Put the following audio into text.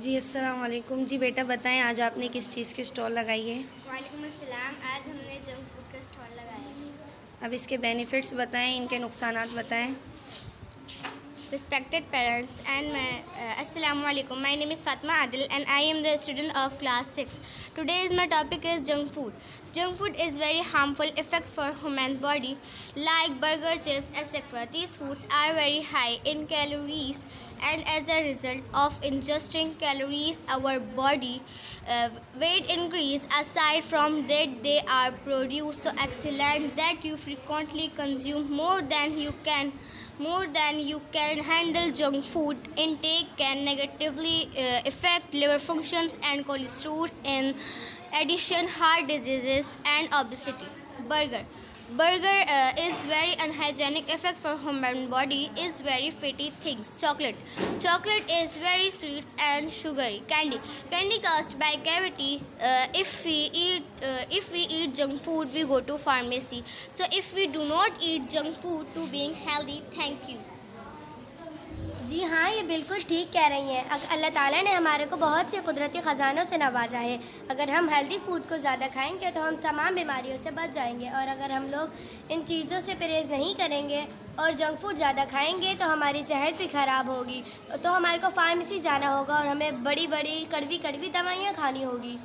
जी अस्सलाम वालेकुम। जी बेटा बताएं, आज आपने किस चीज़ की स्टॉल लगाई है? वालेकुम अस्सलाम। आज हमने जंक फूड का स्टॉल लगाया है। अब इसके बेनिफिट्स बताएं, इनके नुकसानात बताएं। Respected parents and Assalamu alaikum. My name is Fatma Adil and I am the student of class 6. Today's my topic is junk food. Junk food is very harmful effect for human body like burger, chips, etc. These foods are very high in calories and as a result of ingesting calories our body weight increase. Aside from that they are produced so excellent that you frequently consume more than you can handle. Junk food intake can negatively affect liver functions and cholesterol. In addition, heart diseases and obesity. Burger. Burger is very unhygienic effect for human body is very fatty things. Chocolate is very sweet and sugary. Candy caused by cavity. If we eat junk food we go to pharmacy. So if we do not eat junk food to being healthy. Thank you. जी हाँ, ये बिल्कुल ठीक कह रही हैं। अल्लाह ताला ने हमारे को बहुत से कुदरती ख़जानों से नवाजा है। अगर हम हेल्दी फूड को ज़्यादा खाएंगे तो हम तमाम बीमारियों से बच जाएंगे, और अगर हम लोग इन चीज़ों से परहेज़ नहीं करेंगे और जंक फूड ज़्यादा खाएंगे तो हमारी सेहत भी ख़राब होगी। तो हमारे को फार्मेसी जाना होगा और हमें बड़ी बड़ी कड़वी कड़वी दवाइयाँ खानी होगी।